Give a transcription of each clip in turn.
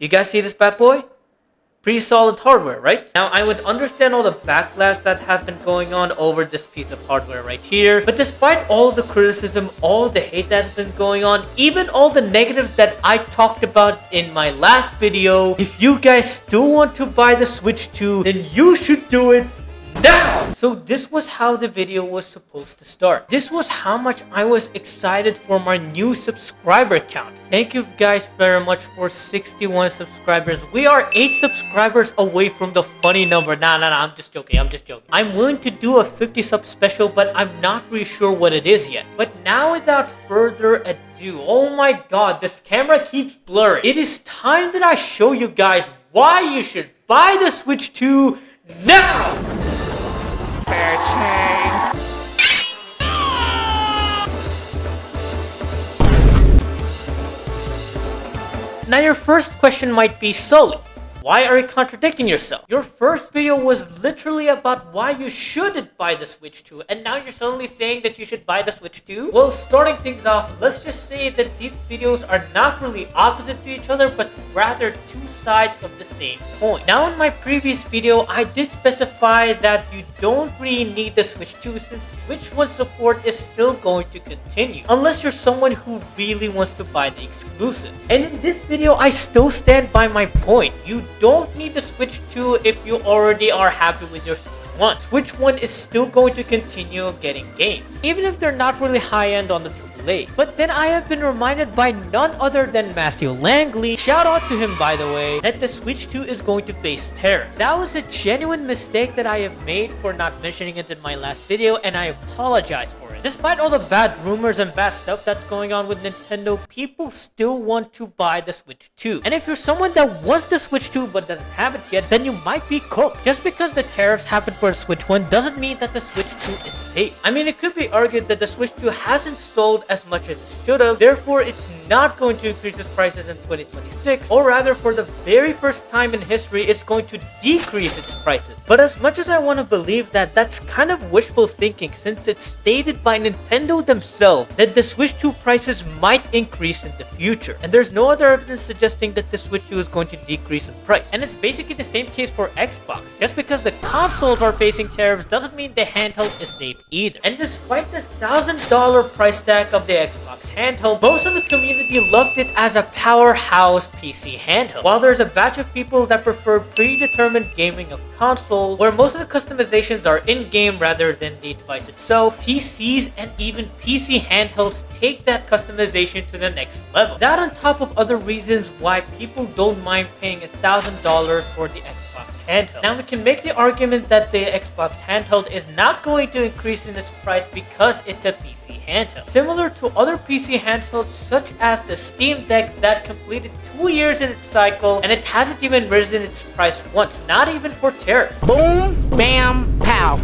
You guys see this bad boy? Pretty solid hardware, right? Now, I would understand all the backlash that has been going on over this piece of hardware right here. But despite all the criticism, all the hate that has been going on, even all the negatives that I talked about in my last video, if you guys still want to buy the Switch 2, then you should do it now! So this was how the video was supposed to start. This was how much I was excited for my new subscriber count. Thank you guys very much for 61 subscribers. We are 8 subscribers away from the funny number. Nah, I'm just joking. I'm willing to do a 50 sub special, but I'm not really sure what it is yet. But now without further ado, oh my god, this camera keeps blurring. It is time that I show you guys why you should buy the Switch 2 now! Now your first question might be, Sully, why are you contradicting yourself? Your first video was literally about why you shouldn't buy the Switch 2, and now you're suddenly saying that you should buy the Switch 2? Well, starting things off, let's just say that these videos are not really opposite to each other, but rather two sides of the same coin. Now in my previous video, I did specify that you don't really need the Switch 2 since Switch 1 support is still going to continue, unless you're someone who really wants to buy the exclusives. And in this video, I still stand by my point. You don't need the Switch 2 if you already are happy with your Switch 1. Switch 1 is still going to continue getting games, even if they're not really high-end on the AAA. But then I have been reminded by none other than Matthew Langley, shout out to him by the way, that the Switch 2 is going to face tariffs. That was a genuine mistake that I have made for not mentioning it in my last video, and I apologize for it. Despite all the bad rumors and bad stuff that's going on with Nintendo, people still want to buy the Switch 2. And if you're someone that wants the Switch 2 but doesn't have it yet, then you might be cooked. Just because the tariffs happened for the Switch 1 doesn't mean that the Switch 2 is safe. I mean, it could be argued that the Switch 2 hasn't sold as much as it should have, therefore it's not going to increase its prices in 2026, or rather for the very first time in history, it's going to decrease its prices. But as much as I want to believe that, that's kind of wishful thinking since it's stated by Nintendo themselves that the Switch 2 prices might increase in the future, and there's no other evidence suggesting that the Switch 2 is going to decrease in price. And it's basically the same case for Xbox. Just because the consoles are facing tariffs doesn't mean the handheld is safe either. And despite the $1,000 price tag of the Xbox handheld, most of the community loved it as a powerhouse PC handheld, while there's a batch of people that prefer predetermined gaming of consoles, where most of the customizations are in-game rather than the device itself. PCs and even PC handhelds take that customization to the next level. That on top of other reasons why people don't mind paying $1,000 for the Xbox handheld. Now we can make the argument that the Xbox handheld is not going to increase in its price because it's a PC handheld. Similar to other PC handhelds such as the Steam Deck that completed 2 years in its cycle and it hasn't even risen its price once, not even for tariffs. Boom, bam, pow.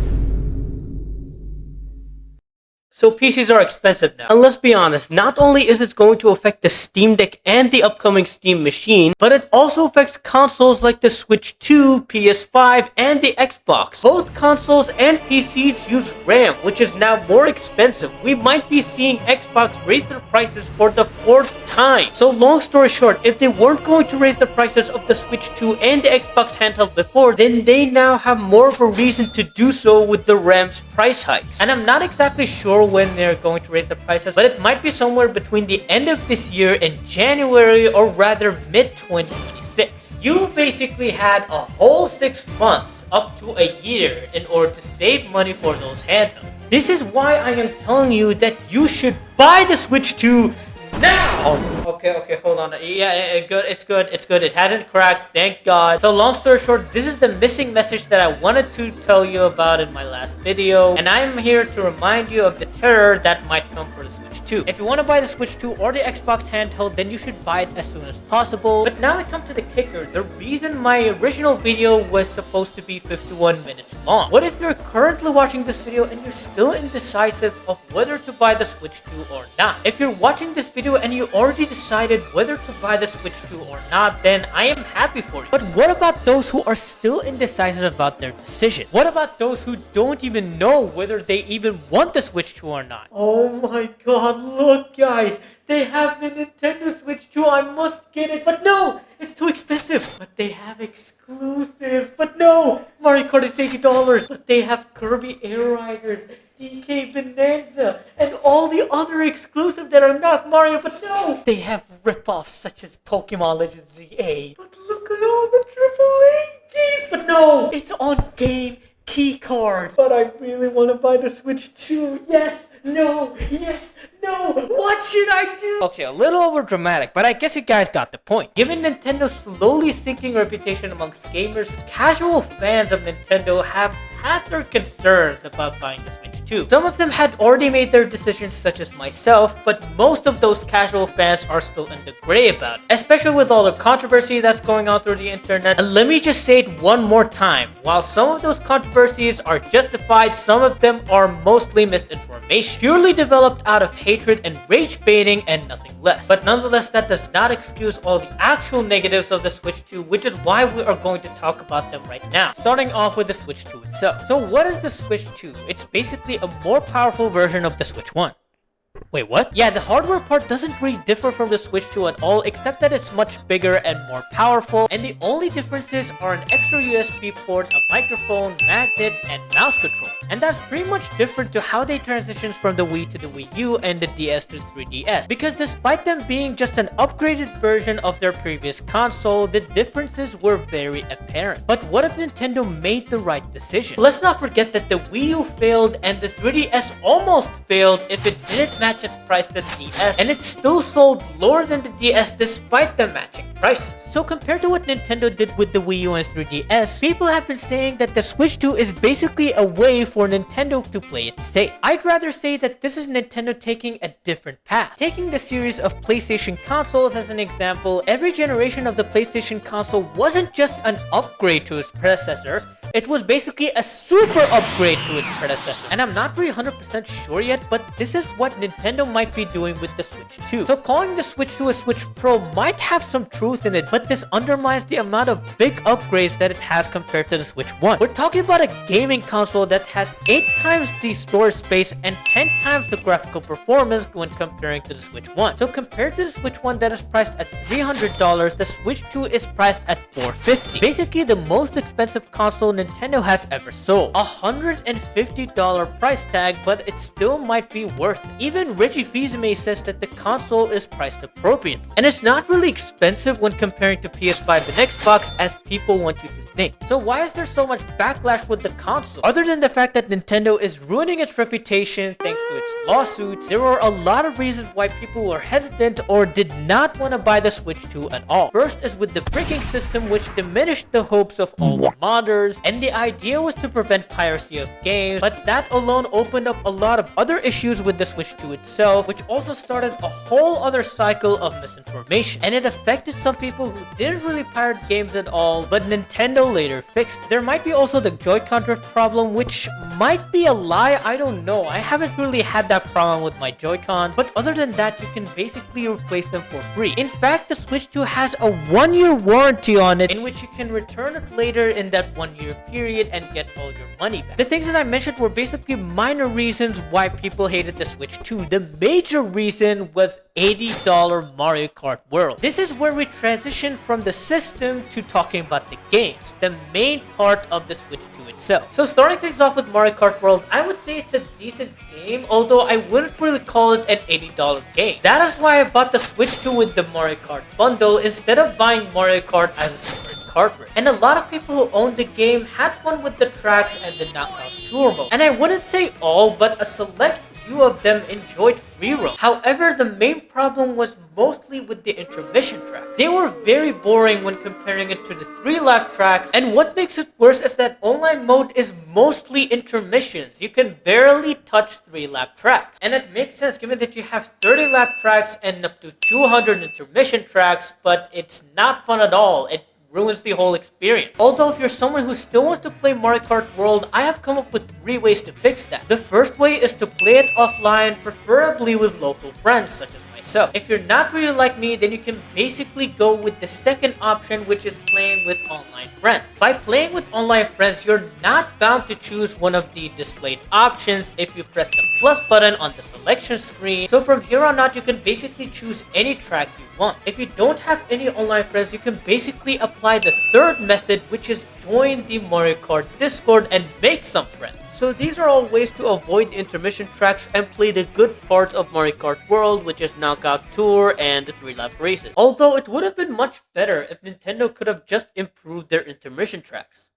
So PCs are expensive now. And let's be honest, not only is this going to affect the Steam Deck and the upcoming Steam machine, but it also affects consoles like the Switch 2, PS5, and the Xbox. Both consoles and PCs use RAM, which is now more expensive. We might be seeing Xbox raise their prices for the 4th time. So long story short, if they weren't going to raise the prices of the Switch 2 and the Xbox handheld before, then they now have more of a reason to do so with the RAM's price hikes. And I'm not exactly sure when they're going to raise the prices, but it might be somewhere between the end of this year and January, or rather mid-2026. You basically had a whole 6 months up to a year in order to save money for those handhelds. This is why I am telling you that you should buy the Switch 2 now! Okay, hold on. Yeah, it's good. It hasn't cracked, thank God. So long story short, this is the missing message that I wanted to tell you about in my last video, and I'm here to remind you of the terror that might come for the Switch 2. If you want to buy the Switch 2 or the Xbox handheld, then you should buy it as soon as possible. But now I come to the kicker, the reason my original video was supposed to be 51 minutes long. What if you're currently watching this video and you're still indecisive of whether to buy the Switch 2 or not? If you're watching this video video and you already decided whether to buy the Switch 2 or not, then I am happy for you. But what about those who are still indecisive about their decision? What about those who don't even know whether they even want the Switch 2 or not? Oh my god, look guys! They have the Nintendo Switch 2, I must get it, but no! It's too expensive! But they have exclusives, but no! Mario Kart is $80, but they have Kirby Air Riders, DK Bonanza, and all the other exclusives that are not Mario, but no! They have ripoffs such as Pokemon Legends ZA. But look at all the AAA games! But no! It's on game key cards! But I really want to buy the Switch 2. Yes! No! Yes! No! What should I do? Okay, a little over dramatic, but I guess you guys got the point. Given Nintendo's slowly sinking reputation amongst gamers, casual fans of Nintendo have had their concerns about buying the Switch 2. Some of them had already made their decisions, such as myself, but most of those casual fans are still in the gray about it, especially with all the controversy that's going on through the internet. And let me just say it one more time. While some of those controversies are justified, some of them are mostly misinformation, purely developed out of hatred and rage baiting and nothing less. But nonetheless, that does not excuse all the actual negatives of the Switch 2, which is why we are going to talk about them right now. Starting off with the Switch 2 itself. So what is the Switch 2? It's basically a more powerful version of the Switch 1. Wait, what? Yeah, the hardware part doesn't really differ from the Switch 2 at all, except that it's much bigger and more powerful, and the only differences are an extra USB port, a microphone, magnets, and mouse control. And that's pretty much different to how they transitioned from the Wii to the Wii U and the DS to 3DS, because despite them being just an upgraded version of their previous console, the differences were very apparent. But what if Nintendo made the right decision? Let's not forget that the Wii U failed and the 3DS almost failed if it didn't match its price to the DS, and it still sold lower than the DS despite the matching prices. So compared to what Nintendo did with the Wii U and 3DS, people have been saying that the Switch 2 is basically a way for Nintendo to play it safe. I'd rather say that this is Nintendo taking a different path. Taking the series of PlayStation consoles as an example, every generation of the PlayStation console wasn't just an upgrade to its predecessor, it was basically a super upgrade to its predecessor. And I'm not really 100% sure yet, but this is what Nintendo might be doing with the Switch 2. So calling the Switch 2 a Switch Pro might have some truth in it, but this undermines the amount of big upgrades that it has compared to the Switch 1. We're talking about a gaming console that has 8 times the storage space and 10 times the graphical performance when comparing to the Switch 1. So compared to the Switch 1 that is priced at $300, the Switch 2 is priced at $450. Basically the most expensive console Nintendo has ever sold. $150 price tag, but it still might be worth it. Even Reggie Fils-Aimé says that the console is priced appropriately. And it's not really expensive when comparing to PS5 and Xbox as people want you to think. So why is there so much backlash with the console? Other than the fact that Nintendo is ruining its reputation thanks to its lawsuits, there are a lot of reasons why people were hesitant or did not want to buy the Switch 2 at all. First is with the bricking system, which diminished the hopes of all the modders, and the idea was to prevent piracy of games, but that alone opened up a lot of other issues with the Switch 2 itself, which also started a whole other cycle of misinformation, and it affected some people who didn't really pirate games at all, but Nintendo later fixed. There might be also the Joy-Con drift problem, which might be a lie, I don't know. I haven't really had that problem with my Joy-Cons, but other than that, you can basically replace them for free. In fact, the Switch 2 has a 1-year warranty on it, in which you can return it later in that 1-year period and get all your money back. The things that I mentioned were basically minor reasons why people hated the Switch 2. The major reason was $80 Mario Kart World. This is where we transition from the system to talking about the games, the main part of the Switch 2 itself. So starting things off with Mario Kart World, I would say it's a decent game, although I wouldn't really call it an $80 game. That is why I bought the Switch 2 with the Mario Kart bundle instead of buying Mario Kart as a separate cartridge. And a lot of people who owned the game had fun with the tracks and the knockout tour mode. And I wouldn't say all, but a select few of them enjoyed free roam. However, the main problem was mostly with the intermission track. They were very boring when comparing it to the 3-lap tracks, and what makes it worse is that online mode is mostly intermissions. You can barely touch 3-lap tracks. And it makes sense given that you have 30-lap tracks and up to 200 intermission tracks, but it's not fun at all. It ruins the whole experience. Although if you're someone who still wants to play Mario Kart World, I have come up with 3 ways to fix that. The first way is to play it offline, preferably with local friends such as So if you're not really like me, then you can basically go with the second option, which is playing with online friends. By playing with online friends, you're not bound to choose one of the displayed options if you press the plus button on the selection screen. So from here on out, you can basically choose any track you want. If you don't have any online friends, you can basically apply the third method, which is join the Mario Kart Discord and make some friends. So these are all ways to avoid the intermission tracks and play the good parts of Mario Kart World, which is Knockout Tour and the 3-lap races. Although it would have been much better if Nintendo could have just improved their intermission tracks.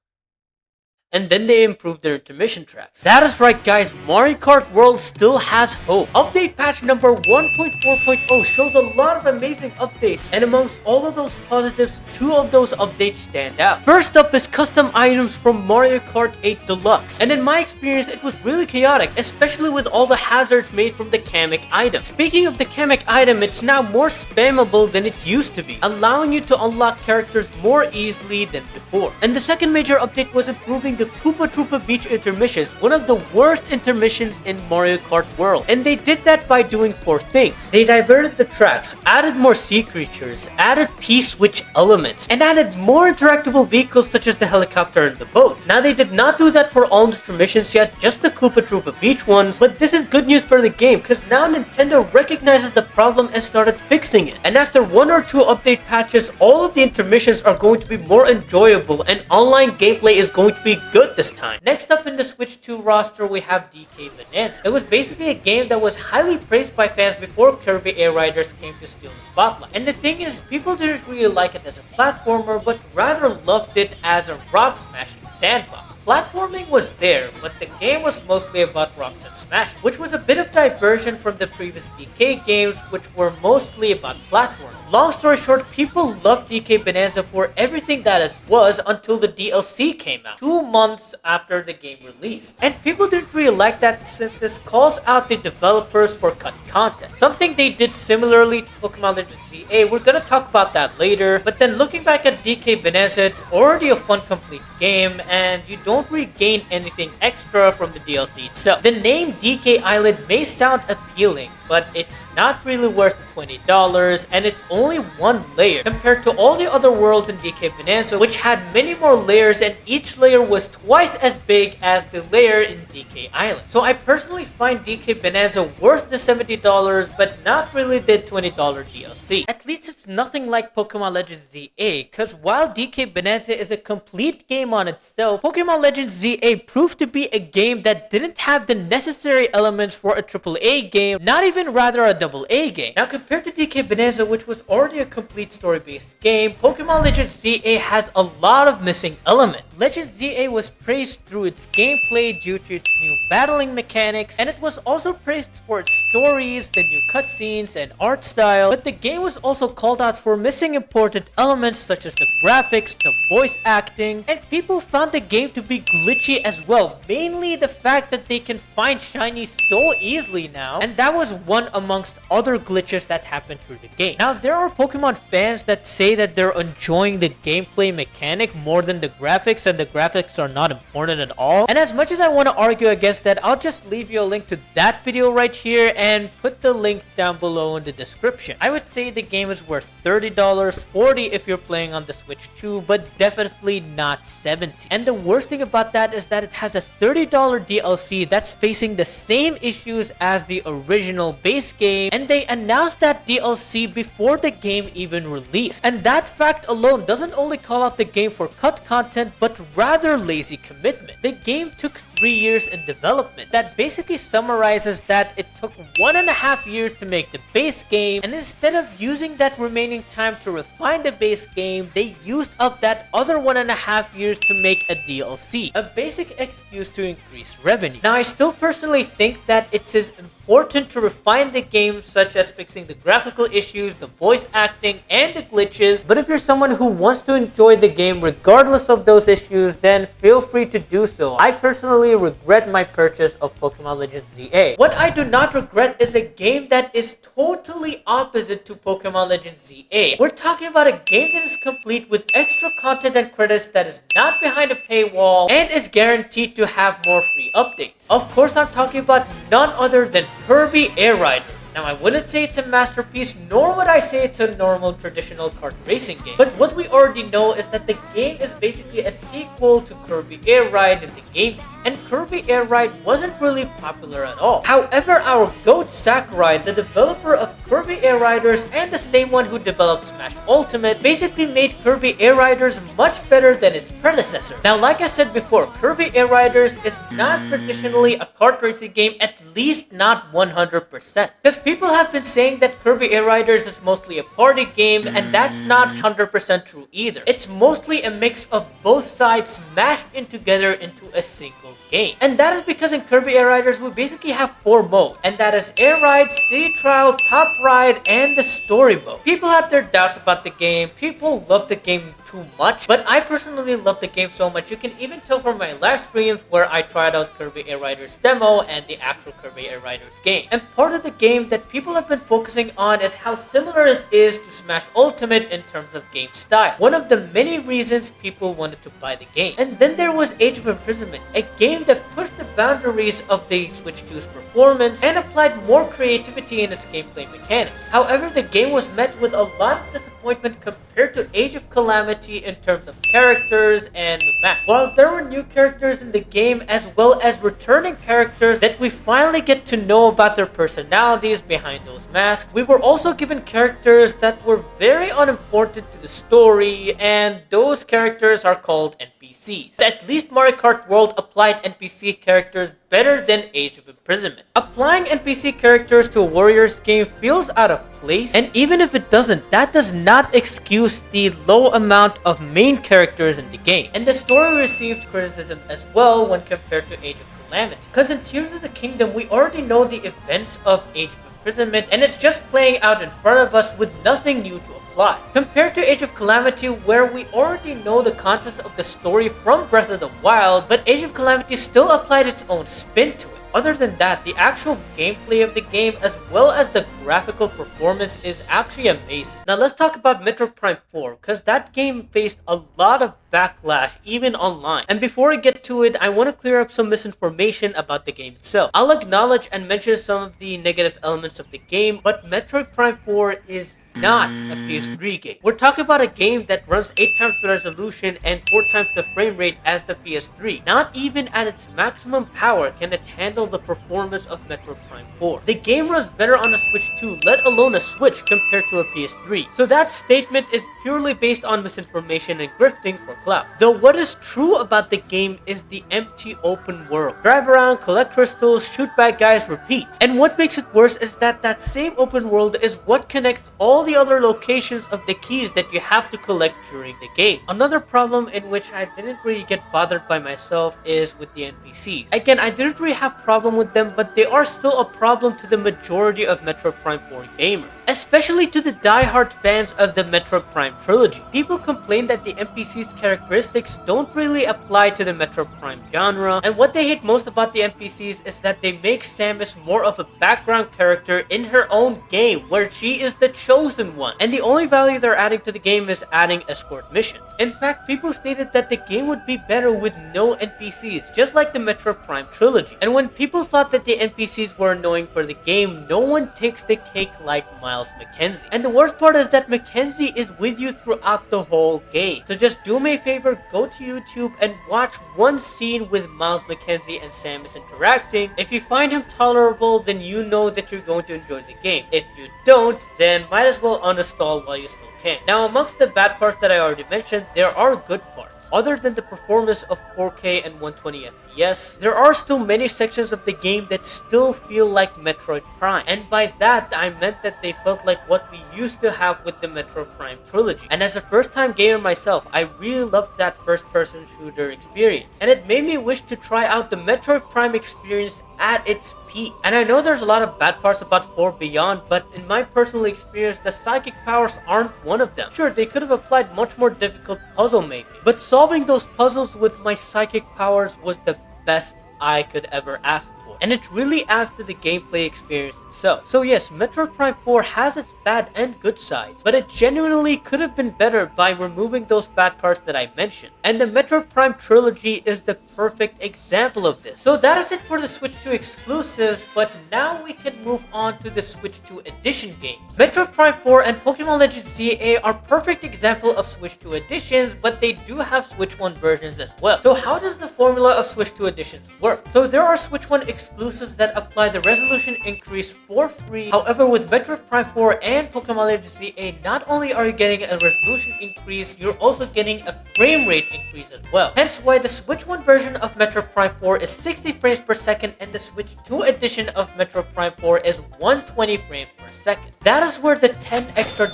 And then they improved their intermission tracks. That is right, guys, Mario Kart World still has hope. Update patch number 1.4.0 shows a lot of amazing updates, and amongst all of those positives, 2 of those updates stand out. First up is custom items from Mario Kart 8 Deluxe, and in my experience, it was really chaotic, especially with all the hazards made from the Kamek item. Speaking of the Kamek item, it's now more spammable than it used to be, allowing you to unlock characters more easily than before. And the second major update was improving the Koopa Troopa Beach intermissions, one of the worst intermissions in Mario Kart World. And they did that by doing 4 things. They diverted the tracks, added more sea creatures, added P-switch elements, and added more interactable vehicles such as the helicopter and the boat. Now they did not do that for all intermissions yet, just the Koopa Troopa Beach ones, but this is good news for the game because now Nintendo recognizes the problem and started fixing it. And after 1 or 2 update patches, all of the intermissions are going to be more enjoyable and online gameplay is going to be good this time. Next up in the Switch 2 roster, we have DK Bonanza. It was basically a game that was highly praised by fans before Kirby Air Riders came to steal the spotlight. And the thing is, people didn't really like it as a platformer, but rather loved it as a rock smashing sandbox. Platforming was there, but the game was mostly about rocks and smashing, which was a bit of diversion from the previous DK games, which were mostly about platforming. Long story short, people loved DK Bonanza for everything that it was until the DLC came out, 2 months after the game released. And people didn't really like that since this calls out the developers for cut content. Something they did similarly to Pokemon Legends ZA, we're gonna talk about that later, but then looking back at DK Bonanza, it's already a fun complete game, and you don't regain anything extra from the DLC itself. The name DK Island may sound appealing, but it's not really worth $20, and it's only 1 layer compared to all the other worlds in DK Bonanza, which had many more layers, and each layer was twice as big as the layer in DK Island. So I personally find DK Bonanza worth the $70, but not really the $20 DLC. At least it's nothing like Pokemon Legends ZA, because while DK Bonanza is a complete game on itself, Pokemon Legends ZA proved to be a game that didn't have the necessary elements for a AAA game, not even rather a AA game. Now compared to DK Bonanza, which was already a complete story-based game, Pokemon Legends ZA has a lot of missing elements. Legends ZA was praised through its gameplay due to its new battling mechanics, and it was also praised for its stories, the new cutscenes, and art style, but the game was also called out for missing important elements such as the graphics, the voice acting, and people found the game to be glitchy as well, mainly the fact that they can find shinies so easily now, and that was one amongst other glitches that happened through the game. Now, there are Pokemon fans that say that they're enjoying the gameplay mechanic more than the graphics, and the graphics are not important at all. And as much as I want to argue against that, I'll just leave you a link to that video right here and put the link down below in the description. I would say the game is worth $30, $40 if you're playing on the Switch 2, but definitely not $70. And the worst thing about that is that it has a $30 DLC that's facing the same issues as the original base game, and they announced that DLC before the game even released. And that fact alone doesn't only call out the game for cut content, but rather lazy commitment. The game took 3 years in development. That basically summarizes that it took 1.5 years to make the base game, and instead of using that remaining time to refine the base game, they used up that other 1.5 years to make a DLC, a basic excuse to increase revenue. Now, I still personally think that it's as important to refine the game, such as fixing the graphical issues, the voice acting, and the glitches, but if you're someone who wants to enjoy the game regardless of those issues, then feel free to do so. I personally regret my purchase of Pokemon Legends ZA. What I do not regret is a game that is totally opposite to Pokemon Legends ZA. We're talking about a game that is complete with extra content and credits, that is not behind a paywall, and is guaranteed to have more free updates. Of course, I'm talking about none other than Kirby Air Riders. Now, I wouldn't say it's a masterpiece, nor would I say it's a normal traditional kart racing game. But what we already know is that the game is basically a sequel to Kirby Air Ride in the game, and Kirby Air Ride wasn't really popular at all. However, our GOAT Sakurai, the developer of Kirby Air Riders and the same one who developed Smash Ultimate, basically made Kirby Air Riders much better than its predecessor. Now, like I said before, Kirby Air Riders is not traditionally a kart racing game, at least not 100%. Because people have been saying that Kirby Air Riders is mostly a party game, and that's not 100% true either. It's mostly a mix of both sides smashed in together into a single game. And that is because in Kirby Air Riders we basically have 4 modes, and that is Air Ride, City Trial, Top Ride, and the Story mode. People have their doubts about the game, people love the game too much, but I personally love the game so much. You can even tell from my live streams where I tried out Kirby Air Riders demo and the actual Kirby Air Riders game. And part of the game that people have been focusing on is how similar it is to Smash Ultimate in terms of game style. One of the many reasons people wanted to buy the game. And then there was Age of Imprisonment, a game that pushed the boundaries of the Switch 2's performance and applied more creativity in its gameplay mechanics. However, the game was met with a lot of disappointment compared to Age of Calamity in terms of characters and the map. While there were new characters in the game as well as returning characters that we finally get to know about their personalities behind those masks, we were also given characters that were very unimportant to the story, and those characters are called NPCs. At least Mario Kart World applied NPC characters better than Age of Imprisonment. Applying NPC characters to a Warriors game feels out of place, and even if it doesn't, that does not excuse the low amount of main characters in the game. And the story received criticism as well when compared to Age of Calamity. Because in Tears of the Kingdom, we already know the events of Age of Imprisonment, and it's just playing out in front of us with nothing new to apply. Compared to Age of Calamity, where we already know the contents of the story from Breath of the Wild, but Age of Calamity still applied its own spin to it. Other than that, the actual gameplay of the game as well as the graphical performance is actually amazing. Now let's talk about Metroid Prime 4, because that game faced a lot of backlash even online. And before I get to it, I want to clear up some misinformation about the game itself. I'll acknowledge and mention some of the negative elements of the game, but Metroid Prime 4 is not a PS3 game. We're talking about a game that runs 8 times the resolution and 4 times the frame rate as the PS3. Not even at its maximum power can it handle the performance of Metroid Prime 4. The game runs better on a Switch 2, let alone a Switch, compared to a PS3. So that statement is purely based on misinformation and grifting for clout. Though what is true about the game is the empty open world. Drive around, collect crystals, shoot bad guys, repeat. And what makes it worse is that that same open world is what connects all the other locations of the keys that you have to collect during the game. Another problem in which I didn't really get bothered by myself is with the NPCs. Again, I didn't really have problem with them, but they are still a problem to the majority of Metroid Prime 4 gamers, especially to the die-hard fans of the Metroid Prime trilogy. People complain that the NPCs' characteristics don't really apply to the Metroid Prime genre, and what they hate most about the NPCs is that they make Samus more of a background character in her own game, where she is the chosen one, and the only value they're adding to the game is adding escort missions. In fact, people stated that the game would be better with no NPCs, just like the Metroid Prime trilogy. And when people thought that the NPCs were annoying for the game, no one takes the cake like Miles McKenzie. And the worst part is that McKenzie is with you throughout the whole game. So just do me a favor, go to YouTube and watch one scene with Miles McKenzie and Samus interacting. If you find him tolerable, then you know that you're going to enjoy the game. If you don't, then might as well uninstall while you still can. Now, amongst the bad parts that I already mentioned, there are good parts. Other than the performance of 4K and 120 FPS, there are still many sections of the game that still feel like Metroid Prime. And by that, I meant that they felt like what we used to have with the Metroid Prime trilogy. And as a first-time gamer myself, I really loved that first-person shooter experience. And it made me wish to try out the Metroid Prime experience at its peak. And I know there's a lot of bad parts about 4 Beyond, but in my personal experience, the psychic powers aren't one of them. Sure, they could have applied much more difficult puzzle making, but solving those puzzles with my psychic powers was the best I could ever ask for. And it really adds to the gameplay experience itself. So yes, Metroid Prime 4 has its bad and good sides, but it genuinely could have been better by removing those bad parts that I mentioned. And the Metroid Prime trilogy is the perfect example of this. So that is it for the Switch 2 exclusives, but now we can move on to the Switch 2 edition games. Metroid Prime 4 and Pokemon Legends ZA are perfect example of Switch 2 editions, but they do have Switch 1 versions as well. So how does the formula of Switch 2 editions work? So there are Switch 1 exclusives that apply the resolution increase for free. However, with Metroid Prime 4 and Pokemon Legends ZA, not only are you getting a resolution increase, you're also getting a frame rate increase as well. Hence why the Switch 1 version of Metroid Prime 4 is 60 frames per second and the Switch 2 edition of Metroid Prime 4 is 120 frames per second. That is where the $10 extra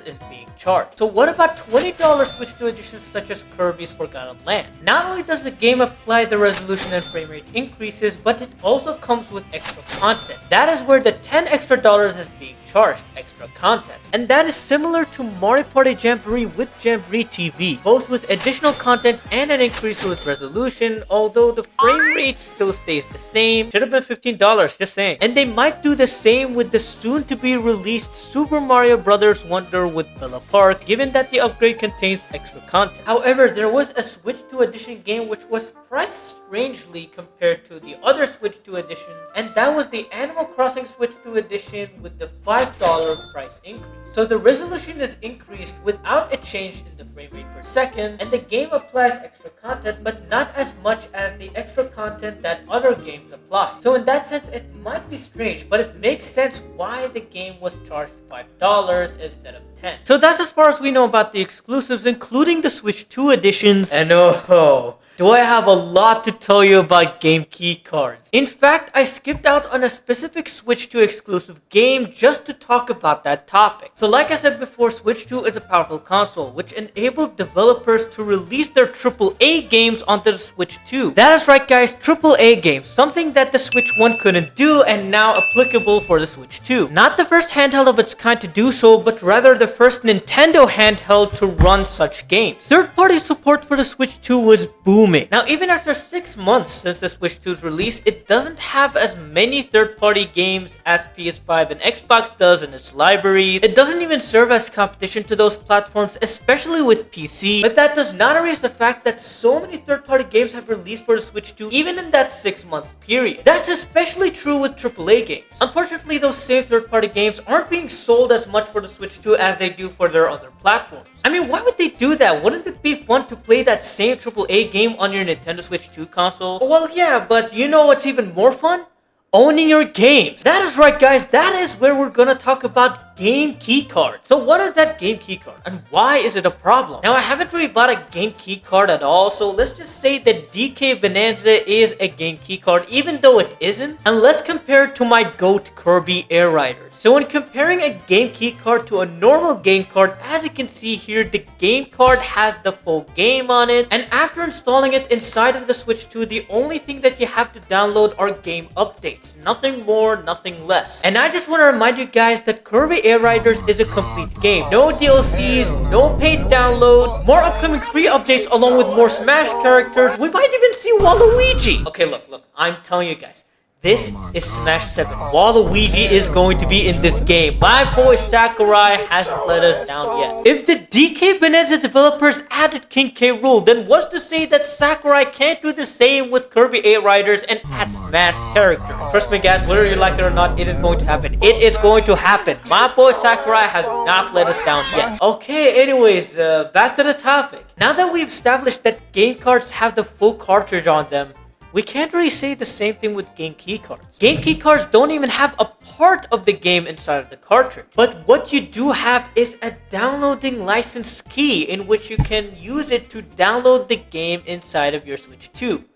is being charged. So what about $20 Switch 2 editions such as Kirby's Forgotten Land? Not only does the game apply the resolution and frame rate increases, but it also comes with extra content. That is where the $10 extra is being charged, extra content. And that is similar to Mario Party Jamboree with Jamboree TV, both with additional content and an increase with resolution, although the frame rate still stays the same. Should have been $15, just saying. And they might do the same with the soon to be released Super Mario Bros. Wonder with Villa Park, given that the upgrade contains extra content. However, there was a Switch 2 edition game which was priced strangely compared to the other Switch 2 editions, and that was the Animal Crossing Switch 2 edition with the $5 price increase. So the resolution is increased without a change in the frame rate per second, and the game applies extra content, but not as much as the extra content that other games apply. So in that sense, it might be strange, but it makes sense why the game was charged $5 instead of $10. So that's as far as we know about the exclusives, including the Switch 2 editions. And oh, do I have a lot to tell you about game key cards. In fact, I skipped out on a specific Switch 2 exclusive game just to talk about that topic. So like I said before, Switch 2 is a powerful console which enabled developers to release their AAA games onto the Switch 2. That is right guys, AAA games, something that the Switch 1 couldn't do and now applicable for the Switch 2. Not the first handheld of its kind to do so, but rather the first Nintendo handheld to run such games. Third-party support for the Switch 2 was booming. Now even after 6 months since the Switch 2's release, it doesn't have as many third-party games as PS5 and Xbox does in its libraries. It doesn't even serve as competition to those platforms, especially with PC. But that does not erase the fact that so many third-party games have released for the Switch 2 even in that 6-month period. That's especially true with AAA games. Unfortunately, those same third-party games aren't being sold as much for the Switch 2 as they do for their other platforms. I mean, why would they do that? Wouldn't it be fun to play that same AAA game on your Nintendo Switch 2 console? Well, yeah, but you know what's even more fun? Owning your games. That is right guys, that is where we're gonna talk about game key cards. So what is that game key card and why is it a problem? Now I haven't really bought a game key card at all, so let's just say that DK Bonanza is a game key card even though it isn't. And let's compare it to my GOAT Kirby Air Riders. So when comparing a game key card to a normal game card, as you can see here, the game card has the full game on it, and after installing it inside of the Switch 2, the only thing that you have to download are game updates. Nothing more, nothing less. And I just want to remind you guys that Kirby Air Riders is a complete game. No DLCs, no paid downloads, more upcoming free updates along with more Smash characters. We might even see Waluigi. Okay, look, I'm telling you guys. This is Smash 7. Waluigi is going to be in this game. My boy Sakurai hasn't let us down yet. If the DK Bonanza developers added King K. Rool, then what's to say that Sakurai can't do the same with Kirby Air Riders and add Smash characters? Trust me guys, whether you like it or not, it is going to happen. It is going to happen. My boy Sakurai has not let us down yet. Okay, anyways, back to the topic. Now that we've established that game cards have the full cartridge on them, we can't really say the same thing with game key cards. Game key cards don't even have a part of the game inside of the cartridge. But what you do have is a downloading license key in which you can use it to download the game inside of your Switch 2.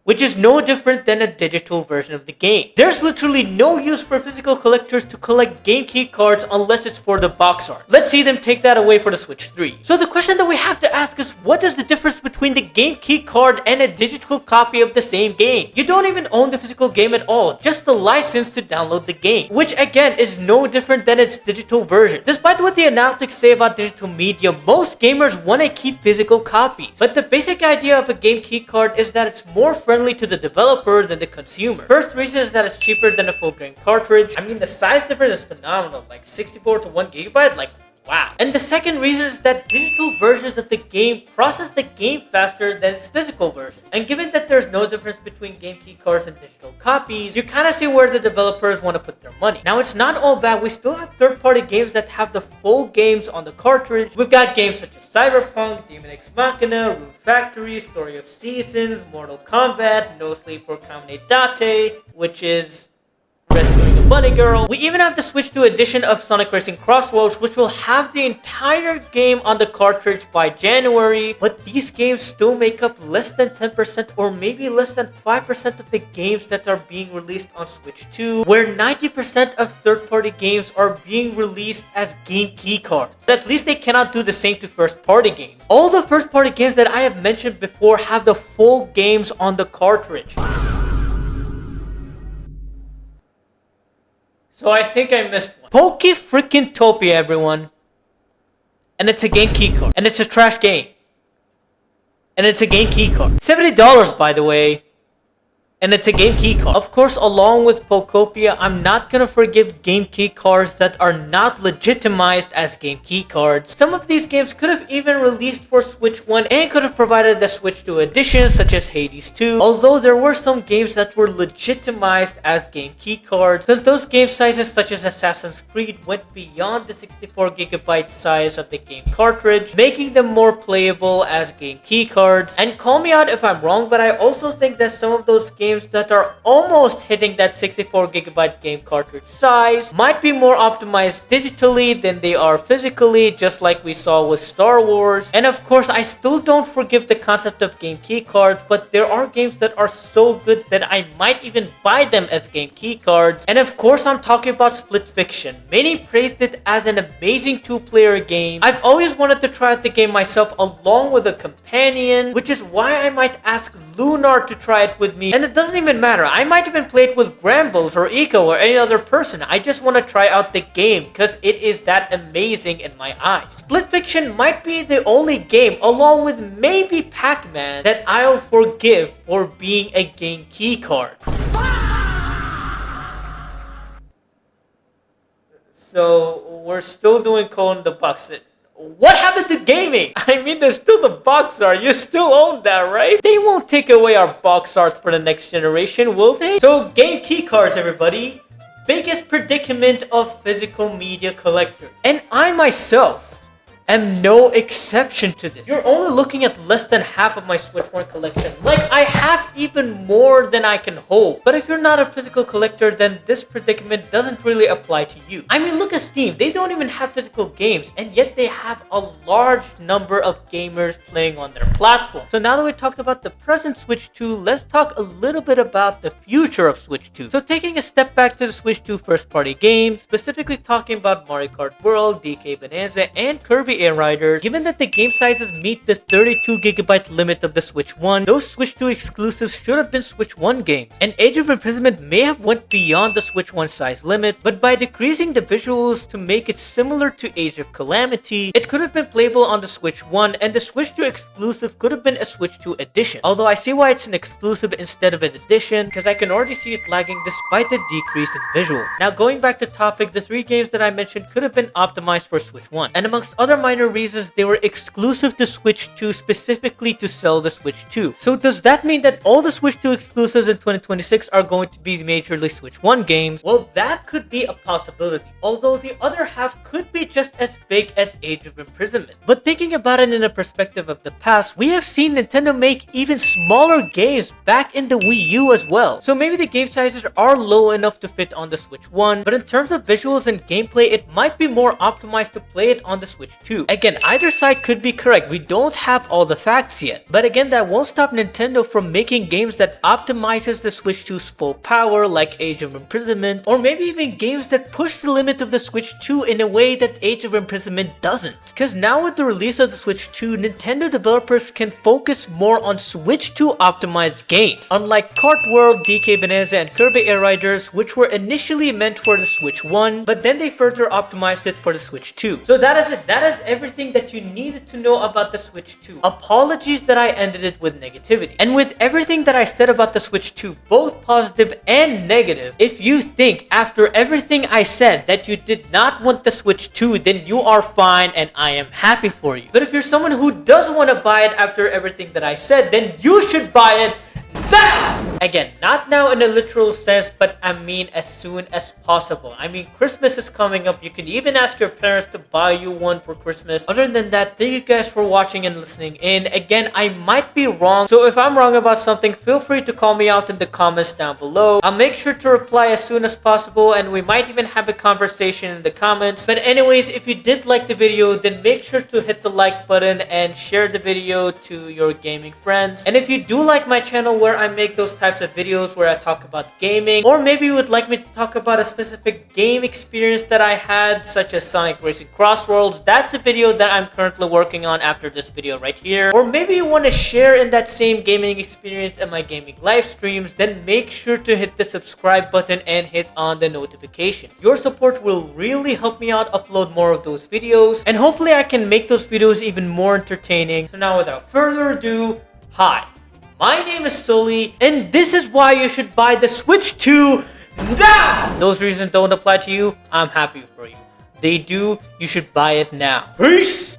Which is no different than a digital version of the game. There's literally no use for physical collectors to collect game key cards unless it's for the box art. Let's see them take that away for the Switch 3. So the question that we have to ask is, what is the difference between the game key card and a digital copy of the same game. You don't even own the physical game at all, just the license to download the game, which again is no different than its digital version. Despite what the analytics say about digital media, most gamers want to keep physical copies. But the basic idea of a game key card is that it's more friendly to the developer than the consumer. First reason is that it's cheaper than a full game cartridge. I mean, the size difference is phenomenal, like 64 to 1 gigabyte, like wow. And the second reason is that digital versions of the game process the game faster than its physical version. And given that there's no difference between game key cards and digital copies, you kind of see where the developers want to put their money. Now, it's not all bad. We still have third-party games that have the full games on the cartridge. We've got games such as Cyberpunk, Demon X Machina, Rune Factory, Story of Seasons, Mortal Kombat, No Sleep for Kamine Date, which is rescuing a bunny girl. We even have the Switch 2 edition of Sonic Racing Crossroads, which will have the entire game on the cartridge by January, but these games still make up less than 10% or maybe less than 5% of the games that are being released on Switch 2, where 90% of third-party games are being released as game key cards. But at least they cannot do the same to first-party games. All the first-party games that I have mentioned before have the full games on the cartridge. So I think I missed one. Poke freaking Topia, everyone. And it's a game key card. And it's a trash game. And it's a game key card. $70, by the way. And it's a game key card. Of course, along with Pokopia, I'm not gonna forgive game key cards that are not legitimized as game key cards. Some of these games could have even released for Switch 1 and could have provided the Switch 2 edition, such as Hades 2. Although there were some games that were legitimized as game key cards, because those game sizes such as Assassin's Creed went beyond the 64GB size of the game cartridge, making them more playable as game key cards. And call me out if I'm wrong, but I also think that some of those games that are almost hitting that 64GB game cartridge size might be more optimized digitally than they are physically, just like we saw with Star Wars. And of course, I still don't forgive the concept of game key cards, but there are games that are so good that I might even buy them as game key cards. And of course, I'm talking about Split Fiction. Many praised it as an amazing two-player game. I've always wanted to try out the game myself along with a companion, which is why I might ask Lunar to try it with me. And it doesn't even matter. I might even play it with Grambles or Eco or any other person. I just want to try out the game because it is that amazing in my eyes. Split Fiction might be the only game, along with maybe Pac-Man, that I'll forgive for being a game key card. So we're still doing Code in the Box. What happened to gaming? I mean, there's still the box art. You still own that, right? They won't take away our box arts for the next generation, will they? So, game key cards, everybody. Biggest predicament of physical media collectors. And I myself am no exception to this. You're only looking at less than half of my Switch 1 collection. Like, I have even more than I can hold. But if you're not a physical collector, then this predicament doesn't really apply to you. I mean, look at Steam. They don't even have physical games, and yet they have a large number of gamers playing on their platform. So now that we talked about the present Switch 2, let's talk a little bit about the future of Switch 2. So taking a step back to the Switch 2 first-party games, specifically talking about Mario Kart World, DK Bonanza, and Kirby Air Riders, given that the game sizes meet the 32GB limit of the Switch 1, those Switch 2 exclusives should have been Switch 1 games. And Age of Imprisonment may have went beyond the Switch 1 size limit, but by decreasing the visuals to make it similar to Age of Calamity, it could have been playable on the Switch 1, and the Switch 2 exclusive could have been a Switch 2 edition. Although I see why it's an exclusive instead of an edition, because I can already see it lagging despite the decrease in visuals. Now going back to topic, the 3 games that I mentioned could have been optimized for Switch 1, and amongst other minor reasons, they were exclusive to Switch 2 specifically to sell the Switch 2. So does that mean that all the Switch 2 exclusives in 2026 are going to be majorly Switch 1 games? Well, that could be a possibility, although the other half could be just as big as Age of Imprisonment. But thinking about it in a perspective of the past, we have seen Nintendo make even smaller games back in the Wii U as well. So maybe the game sizes are low enough to fit on the Switch 1, but in terms of visuals and gameplay, it might be more optimized to play it on the Switch 2. 2. Again, either side could be correct. We don't have all the facts yet. But again, that won't stop Nintendo from making games that optimizes the Switch 2's full power, like Age of Imprisonment, or maybe even games that push the limit of the Switch 2 in a way that Age of Imprisonment doesn't. Because now with the release of the Switch 2, Nintendo developers can focus more on Switch 2 optimized games, unlike Kart World, DK Bonanza, and Kirby Air Riders, which were initially meant for the Switch 1, but then they further optimized it for the Switch 2. So that is it. That is everything that you needed to know about the Switch 2. Apologies that I ended it with negativity. And with everything that I said about the Switch 2, both positive and negative, if you think after everything I said that you did not want the Switch 2, then you are fine and I am happy for you. But if you're someone who does want to buy it after everything that I said, then you should buy it now! Again, not now in a literal sense, but I mean as soon as possible. I mean, Christmas is coming up. You can even ask your parents to buy you one for Christmas. Other than that, thank you guys for watching and listening in. Again, I might be wrong, so if I'm wrong about something, feel free to call me out in the comments down below. I'll make sure to reply as soon as possible, and we might even have a conversation in the comments. But anyways, if you did like the video, then make sure to hit the like button and share the video to your gaming friends. And if you do like my channel where I make those types of videos where I talk about gaming, or maybe you would like me to talk about a specific game experience that I had, such as Sonic Racing Crossworlds, that's a video that I'm currently working on after this video right here. Or maybe you want to share in that same gaming experience in my gaming live streams, then make sure to hit the subscribe button and hit on the notifications. Your support will really help me out upload more of those videos, and hopefully I can make those videos even more entertaining. So now without further ado, hi, my name is Sully, and this is why you should buy the Switch 2 now! Those reasons don't apply to you, I'm happy for you. They do, you should buy it now. Peace!